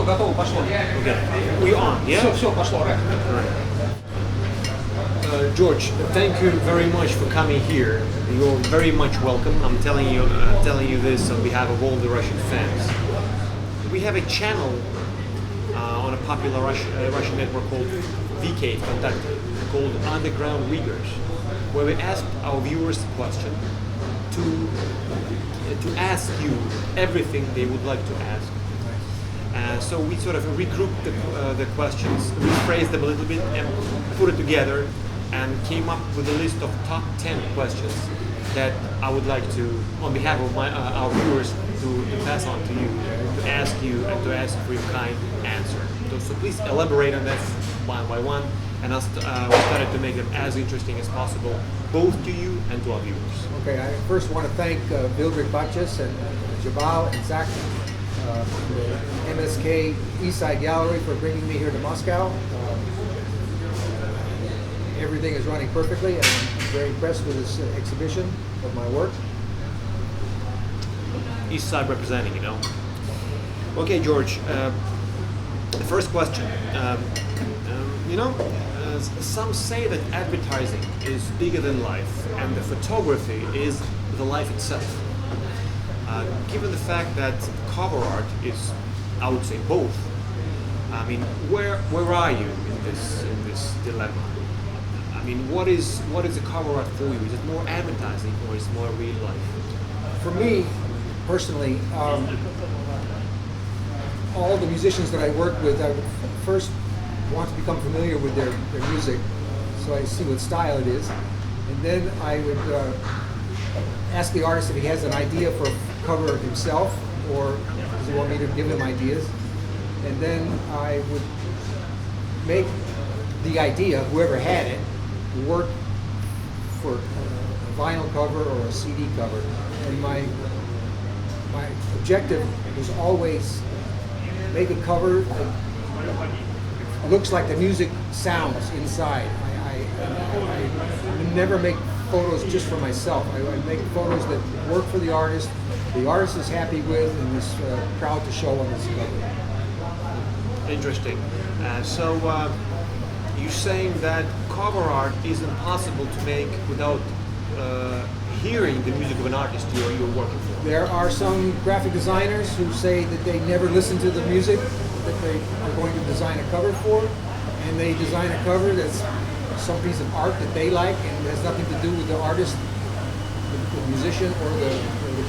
готово, пошло. Okay. We on, yeah? Все, пошло, рэп. George, thank you very much for coming here. You're very much welcome. I'm telling you this on behalf of all the Russian fans. We have a channel on a popular Russian network called VK Kontakte, called Underground Uyghurs, where we ask our viewers the question to ask you everything they would like to ask. So we sort of regrouped the questions, rephrased them a little bit, and put it together, and came up with a list of top 10 questions that I would like to, on behalf of our viewers, to pass on to you, to ask you, and to ask for your kind answer. So please elaborate on that one by one, and we started to make it as interesting as possible, both to you and to our viewers. Okay, I first want to thank Vildred Bachus and Jabal and Zach, the MSK Eastside Gallery, for bringing me here to Moscow. Everything is running perfectly, and I'm very impressed with this exhibition of my work. East Side representing, you know. Okay, George. The first question. Some say that advertising is bigger than life, and the photography is the life itself. Given the fact that cover art is, I would say, both. I mean, where are you in this dilemma? I mean, what is a cover art for you? Is it more advertising or is it more real life? For me, personally, all the musicians that I work with, I would first want to become familiar with their music, so I see what style it is, and then I would ask the artist if he has an idea for a cover himself, or does he want me to give him ideas, and then I would make the idea, whoever had it, work for a vinyl cover or a CD cover. And my objective was always make a cover that looks like the music sounds inside. I never make photos just for myself. I make photos that work for the artist is happy with, and is proud to show on this cover. Interesting. So you're saying that cover art is impossible to make without hearing the music of an artist you're working for? There are some graphic designers who say that they never listen to the music that they are going to design a cover for, and they design a cover that's some piece of art that they like and has nothing to do with the artist, the musician, or the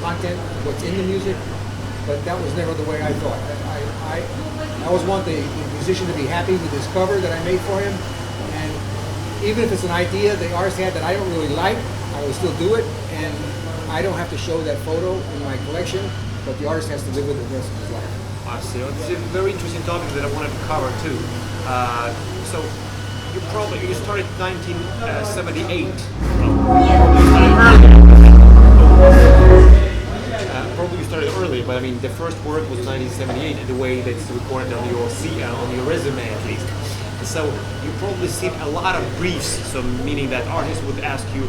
content, what's in the music. But that was never the way I thought. I always want the musician to be happy with his cover that I made for him, and even if it's an idea the artist had that I don't really like, I will still do it, and I don't have to show that photo in my collection, but the artist has to live with it the rest of his life. I see. Well, this is a very interesting topic that I wanted to cover too. So you started 1978. Probably you started early, but I mean the first work was 1978 in the way that it's recorded on your resume at least. So you probably seen a lot of briefs, so meaning that artists would ask you,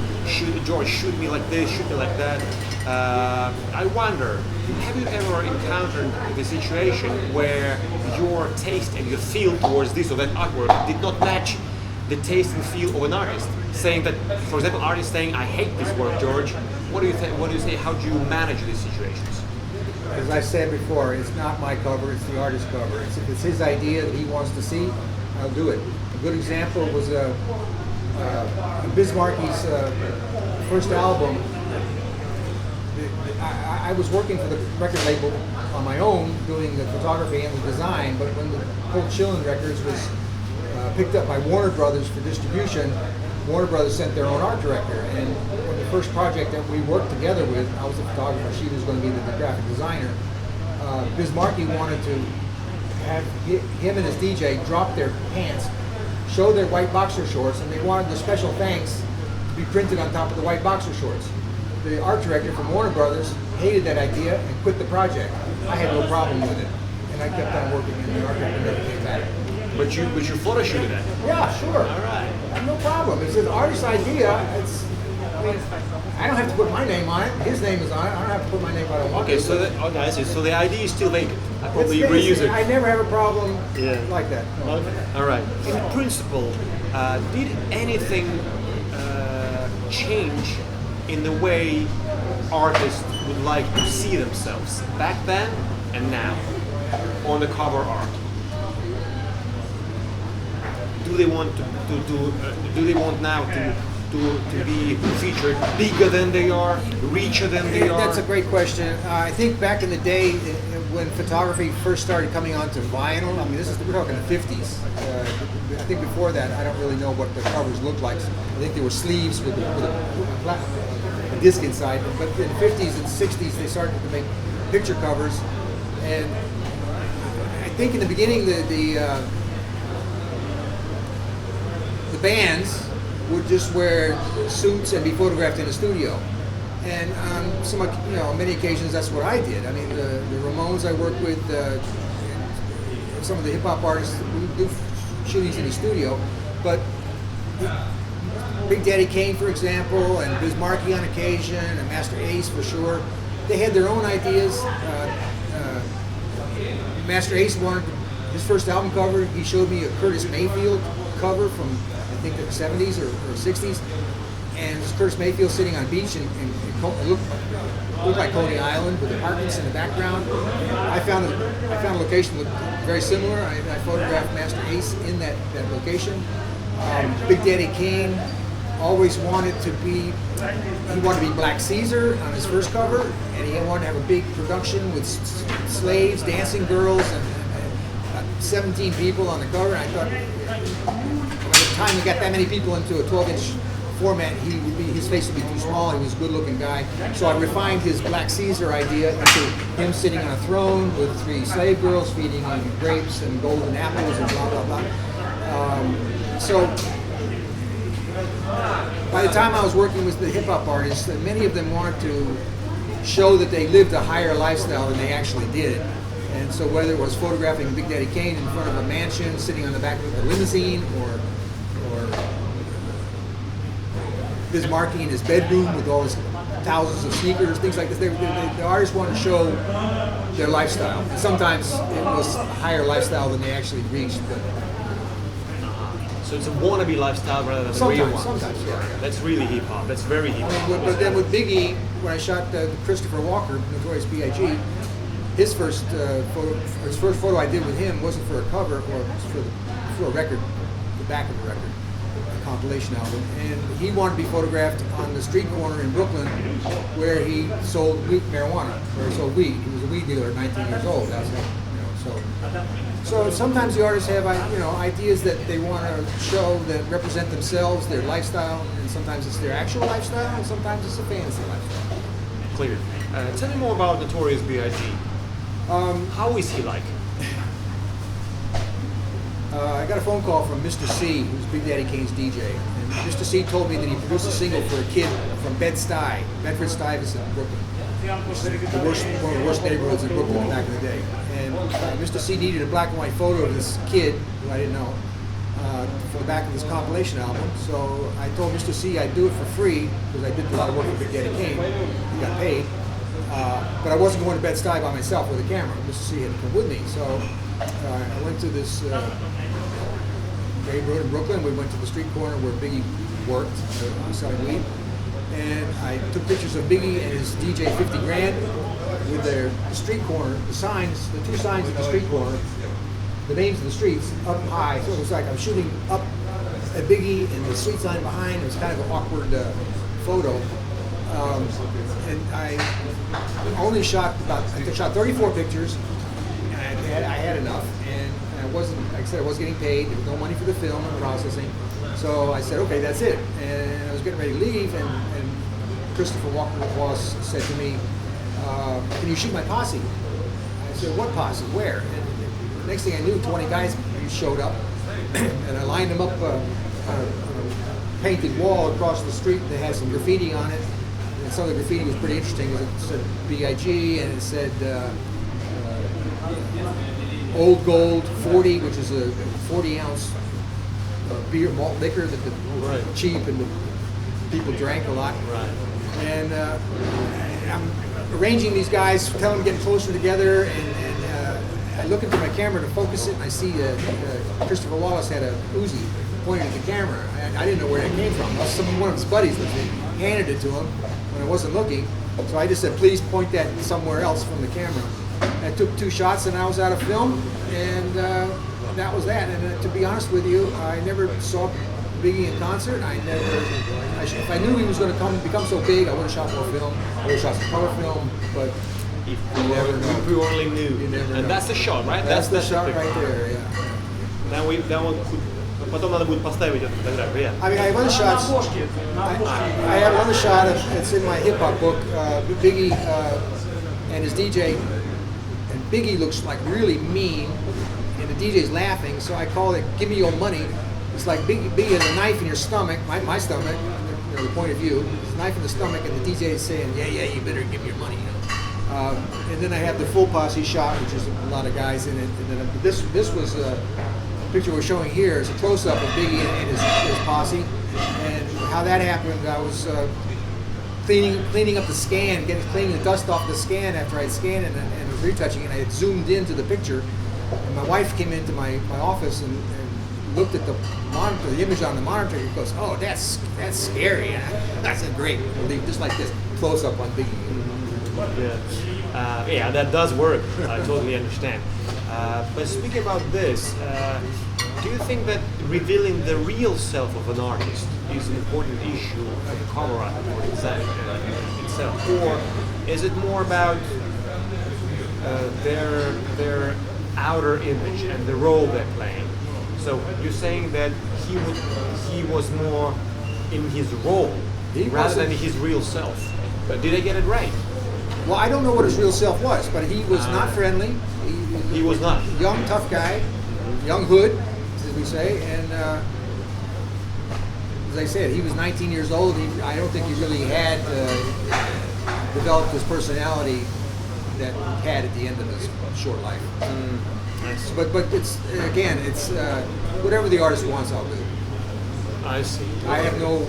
George, shoot me like this, shoot me like that. I wonder, have you ever encountered the situation where your taste and your feel towards this or that artwork did not match the taste and feel of an artist? Saying that, for example, artists saying, I hate this work, George. What do you think? What do you say? How do you manage these situations? As I said before, it's not my cover, it's the artist's cover. If it's his idea that he wants to see, I'll do it. A good example was Biz Markie's first album. I was working for the record label on my own, doing the photography and the design, but when the whole Chillin' Records was picked up by Warner Brothers for distribution, Warner Brothers sent their own art director, and when the first project that we worked together with, I was the photographer, she was going to be the graphic designer. Biz Markie wanted to have him and his DJ drop their pants, show their white boxer shorts, and they wanted the special thanks to be printed on top of the white boxer shorts. The art director from Warner Brothers hated that idea and quit the project. I had no problem with it, and I kept on working, and the art director never came back. But you photo shooted that? Yeah, sure. All right. No problem. It's an artist's idea. I don't have to put my name on it. His name is on it. I don't have to put my name on it. Okay, so I see. So the idea is still vacant. probably reuse it. I never have a problem like that. No. Okay. All right. In principle, did anything change in the way artists would like to see themselves back then and now on the cover art? Do they want do they want now to be featured bigger than they are, richer than they are? That's a great question. I think back in the day when photography first started coming onto vinyl, I mean, we're talking the 50s. I think before that, I don't really know what the covers looked like. I think they were sleeves with a disc inside. But in the 50s and 60s, they started to make picture covers. And I think in the beginning, the bands would just wear suits and be photographed in a studio. And on many occasions, that's what I did. I mean, the Ramones I worked with, some of the hip hop artists, we do shootings in the studio. But Big Daddy Kane, for example, and Biz Markie on occasion, and Master Ace for sure, they had their own ideas. Master Ace wanted his first album cover. He showed me a Curtis Mayfield cover from, I think, the 70s or 60s. And it's Curtis Mayfield sitting on a beach and it looked like Coney Island with apartments in the background. I found a location that looked very similar. I photographed Master Ace in that location. Big Daddy Kane always wanted to be Black Caesar on his first cover, and he wanted to have a big production with slaves, dancing girls, and 17 people on the cover. And I thought, by the time we got that many people into a 12-inch format, his face would be too small. He was a good-looking guy. So I refined his Black Caesar idea into him sitting on a throne with 3 slave girls feeding him grapes and golden apples and blah, blah, blah. So by the time I was working with the hip-hop artists, many of them wanted to show that they lived a higher lifestyle than they actually did. And so whether it was photographing Big Daddy Kane in front of a mansion, sitting on the back of a limousine, or Biz Markie in his bedroom with all his thousands of sneakers, things like this. The artists want to show their lifestyle. And sometimes it was a higher lifestyle than they actually reached. But so it's a wannabe lifestyle rather than a real one. Sometimes, yeah. That's really hip hop. That's very hip hop. But then with Biggie, when I shot Christopher Walker, Notorious B.I.G., his first photo I did with him wasn't for a cover, or it was for a record, the back of the record. Compilation album, and he wanted to be photographed on the street corner in Brooklyn where he sold marijuana, or he sold weed. He was a weed dealer at 19 years old. That's so sometimes the artists have ideas that they want to show that represent themselves, their lifestyle, and sometimes it's their actual lifestyle, and sometimes it's a fantasy lifestyle. Clear. Tell me more about Notorious B.I.G. How is he like? I got a phone call from Mr. C, who's Big Daddy Kane's DJ. And Mr. C told me that he produced a single for a kid from Bed-Stuy, Bedford-Stuyvesant, Brooklyn. Which is one of the worst neighborhoods in Brooklyn back in the day. And Mr. C needed a black and white photo of this kid, who I didn't know, for the back of this compilation album. So I told Mr. C I'd do it for free, because I did a lot of work for Big Daddy Kane. He got paid. But I wasn't going to Bed-Stuy by myself with a camera. Mr. C had to come with me. So I went to this Grave Road in Brooklyn. We went to the street corner where Biggie worked, selling weed. And I took pictures of Biggie and his DJ 50 Grand with the street corner, the signs, the 2 signs at the street corner, the names of the streets up high. So it was like I'm shooting up at Biggie and the street sign behind. It was kind of an awkward photo. And I only shot I shot 34 pictures. I had enough, and I wasn't, like I said, I was getting paid. There was no money for the film and processing. So I said, okay, that's it. And I was getting ready to leave, and Christopher Walker, the boss, said to me, can you shoot my posse? I said, what posse? Where? And the next thing I knew, 20 guys showed up, and I lined them up on a painted wall across the street that had some graffiti on it. And some of the graffiti was pretty interesting. It said B.I.G. and it said Old Gold 40, which is a 40-ounce beer malt liquor that was cheap and the people drank a lot. Right. And I'm arranging these guys, telling them to get closer together, and I look into my camera to focus it, and I see Christopher Wallace had a Uzi pointed at the camera. I didn't know where that came from. One of his buddies handed it to him when I wasn't looking. So I just said, please point that somewhere else from the camera. I took 2 shots and I was out of film, and that was that. And to be honest with you, I never saw Biggie in concert. If I knew he was going to become so big, I would have shot more film. I would have shot some color film, but if you only knew. You never and know. That's the shot, right? That's the shot right there, yeah. Потом надо будет поставить эту фотографию. I mean, I have other shots. I have another shot it's in my hip hop book. Biggie and his DJ, and Biggie looks like really mean, and the DJ's laughing. So I call it "Give me your money." It's like Biggie has a knife in your stomach, my stomach, the point of view. It's a knife in the stomach, and the DJ is saying, "Yeah, you better give me your money." And then I have the full posse shot, which is a lot of guys in it. And then this was. Picture we're showing here is a close-up of Biggie and his posse, and how that happened. I was cleaning up the scan, cleaning the dust off the scan after I'd scanned it and was retouching it. I had zoomed into the picture, and my wife came into my office and looked at the monitor, the image on the monitor, and goes, "Oh, that's scary." I said, "Great, we'll leave just like this, close-up on Biggie." Yeah, that does work. I totally understand. But speaking about this, do you think that revealing the real self of an artist is an important issue for the cover art itself, or is it more about their outer image and the role they're playing? So you're saying that he was more in his role rather than his real self. But did I get it right? Well, I don't know what his real self was, but he was not friendly. He was not. Young, tough guy, young hood, as we say, and as I said, he was 19 years old. I don't think he really had developed his personality that he had at the end of his short life. But it's whatever the artist wants, I'll do. I see. I have no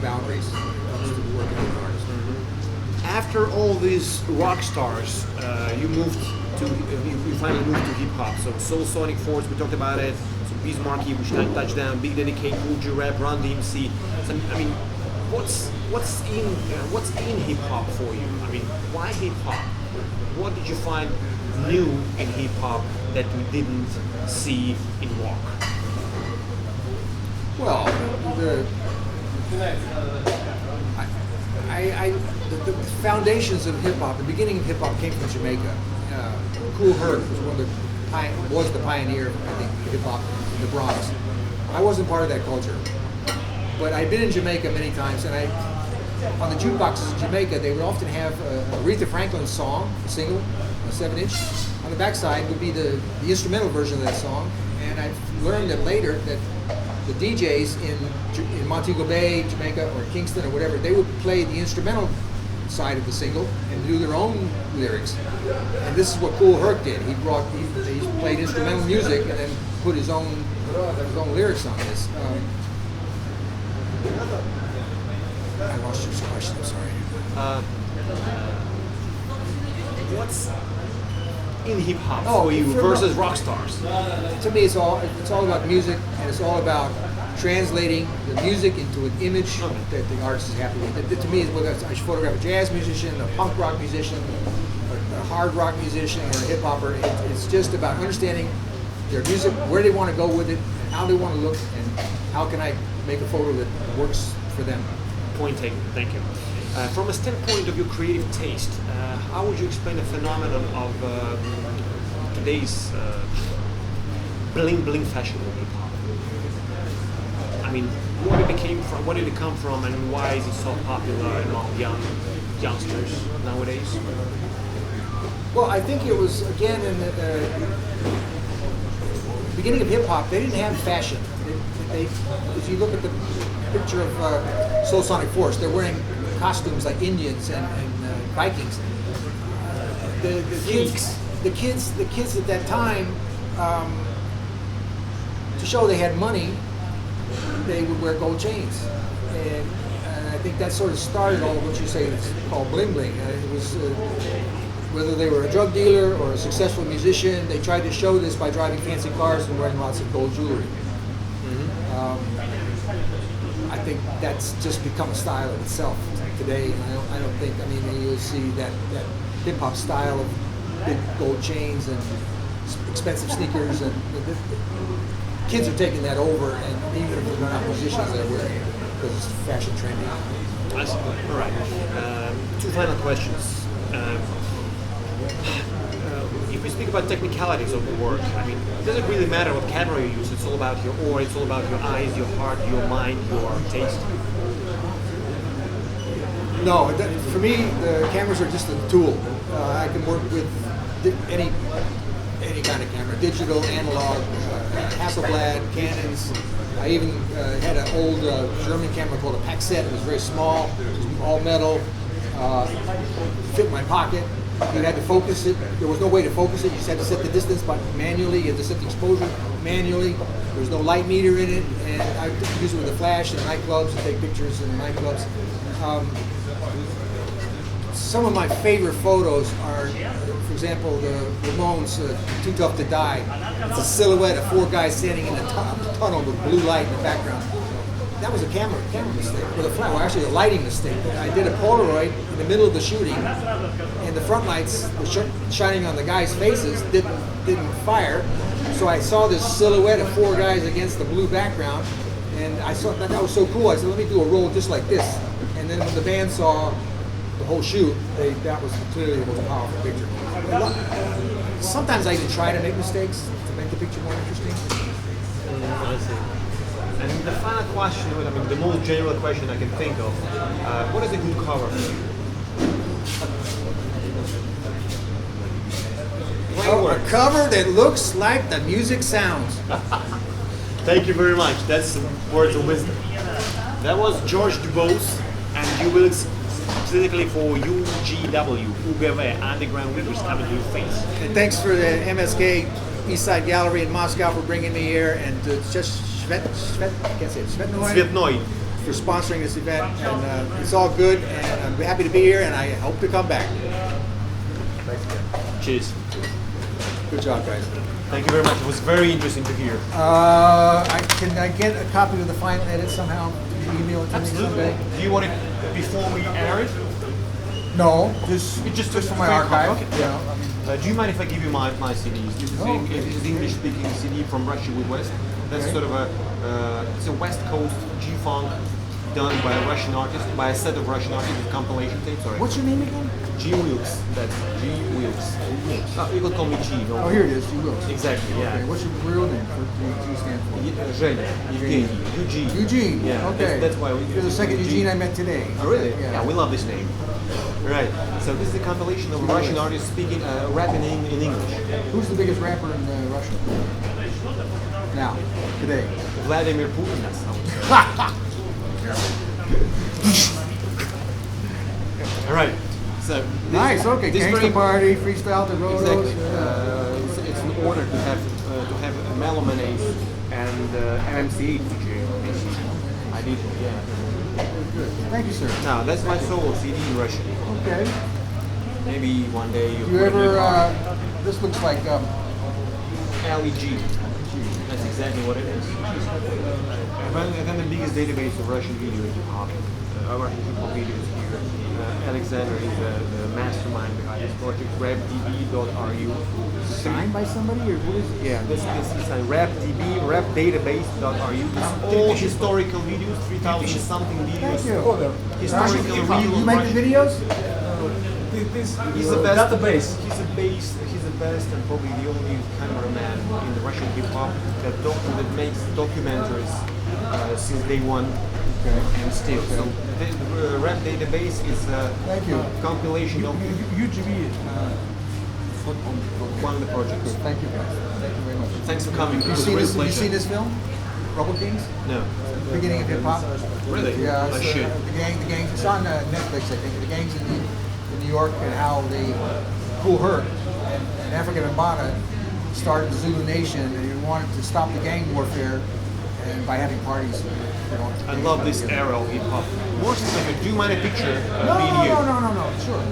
boundaries when it comes to working with an artist. After all these rock stars, you finally moved to hip hop. So Soul Sonic Force, we talked about it. So Bismarcky, which touchdown, Big Daddy Kane, Cool Rap, Run-D.M.C. So, I mean, what's in hip hop for you? I mean, why hip hop? What did you find new in hip hop that we didn't see in rock? Well, the foundations of hip hop, the beginning of hip hop came from Jamaica. Kool Herc was the pioneer, I think, of hip hop in the Bronx. I wasn't part of that culture, but I'd been in Jamaica many times, and on the jukeboxes in Jamaica, they would often have Aretha Franklin's song, a single, a 7-inch. On the backside would be the instrumental version of that song, and I learned that later that the DJs in Montego Bay, Jamaica, or Kingston, or whatever, they would play the instrumental side of the single and do their own lyrics. And this is what Kool Herc did. He played instrumental music and then put his own lyrics on this. I lost your question. I'm sorry. What's in hip hop for you versus rock stars? To me, it's all about music, and it's all about translating the music into an image that the artist is happy with. To me, whether I should photograph a jazz musician, a punk rock musician, a hard rock musician, or a hip hopper, it's just about understanding their music, where they want to go with it, and how they want to look, and how can I make a photo that works for them. Point taken. Thank you. From a standpoint of your creative taste, how would you explain the phenomenon of today's bling fashion in hip hop? I mean, where did it come from, and why is it so popular among youngsters nowadays? Well, I think it was, again, in the beginning of hip hop, they didn't have fashion. If you look at the picture of Soul Sonic Force, they're wearing costumes like Indians and Vikings. The kids at that time, to show they had money, they would wear gold chains, and I think that sort of started all of what you say is called bling bling. It was whether they were a drug dealer or a successful musician, they tried to show this by driving fancy cars and wearing lots of gold jewelry. I think that's just become a style of itself today. I don't think, I mean, you'll see that hip hop style of big gold chains and expensive sneakers, and the kids are taking that over, and even if they're not musicians, they're wearing it because it's fashion trendy. All right. Two final questions. If we speak about technicalities of the work, I mean, it doesn't really matter what camera you use. It's all about your aura. It's all about your eyes, your heart, your mind, your taste. No, for me, the cameras are just a tool. I can work with any kind of camera, digital, analog, Hasselblad, Canons. I even had an old German camera called a Paxette. It was very small, it was all metal, fit in my pocket. You had to focus it. There was no way to focus it. You just had to set the distance manually. You had to set the exposure manually. There was no light meter in it, and I use it with a flash in nightclubs to take pictures in nightclubs. Some of my favorite photos are, for example, the Ramones' Too Tough to Die. It's a silhouette of four guys standing in a tunnel with blue light in the background. That was a camera mistake, with a flash, well, actually a lighting mistake. I did a Polaroid in the middle of the shooting, and the front lights were shining on the guys' faces, didn't fire. So I saw this silhouette of four guys against the blue background, and I thought that was so cool. I said, let me do a roll just like this. And then when the band saw the whole shoot, that was clearly the most powerful picture. Sometimes I even try to make mistakes to make the picture more interesting. I see. And the final question, I mean, the most general question I can think of, what is a good cover? A cover that looks like the music sounds. Thank you very much. That's some words of wisdom. That was George Dubose, and you will specifically for UGW, UGW, Underground Weekers coming to your face. And thanks for the MSK Eastside Gallery in Moscow for bringing me here, and just Cvetnoy for sponsoring this event. And it's all good, and I'm happy to be here, and I hope to come back. Cheers. Good job, guys. Thank you very much. It was very interesting to hear. Can I get a copy of the final edit somehow? Can you email it to me someday? Do you want it before we air it? No, just for my archive. Okay. Yeah. Do you mind if I give you my CDs? This is English-speaking CD from Russia with West. That's sort of it's a West Coast G-funk done by a Russian artist, by a set of Russian artists with compilation tapes. Sorry. What's your name again? G Wilkes. That's G Wilkes. You can call me G. No. Oh, here it is, G Wilkes. Exactly. Yeah. Okay. What's your real name? What does G stand for? Женя. Evgeny. Eugene. Eugene. Yeah. Okay. That's why You're the second Eugene I met today. Oh, really? Yeah. We love this name. Right. So this is a compilation of Russian artists speaking, rapping in English. Who's the biggest rapper in Russia? Now, today. Vladimir Putin. All right. So nice. Okay. Gangsta party, freestyle to road. Exactly. It's an honor to have Melomanase and MMC DJ. I did. Yeah. Good. Thank you, sir. No, that's my solo CD in Russian. Okay. Maybe one day you ever? This looks like LEG. That's exactly what it is. And then the biggest database of Russian video hip-hop, Russian hip-hop videos here. Alexander is the mastermind behind this project, rapdb.ru. Signed by somebody, or what is it? Yeah, this is a rapdatabase.ru. All historical videos, 3,000 something videos. Thank you. Historical videos. You make the videos? He's the best. He's the best and probably the only cameraman in the Russian hip hop that makes documentaries since day one. Okay. And still. Okay. So the rap database is a compilation of UGB. One of the projects. Thank you guys. Thank you very much. Thanks for coming. Have you seen this film? Rubble Kings? No. Beginning of hip hop. Really? Yeah. I should. The gang. It's on Netflix, I think. The gangs in New York and how they Cool Herc and Afrika Bambaataa started the Zulu Nation, and he wanted to stop the gang warfare and by having parties. I love this era of hip hop. More specific, do you mind a picture? No, sure.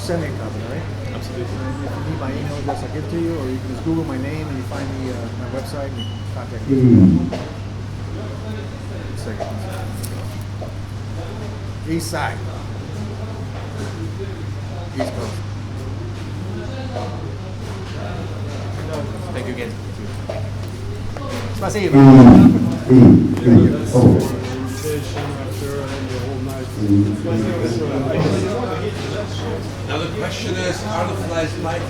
send me a copy, all right? Absolutely. And if you need my email address, I'll give it to you, or you can just Google my name and you find me my website and you can contact me. One second. East side. East Coast. Thank you again. Спасибо. Now the question is, are the flies light?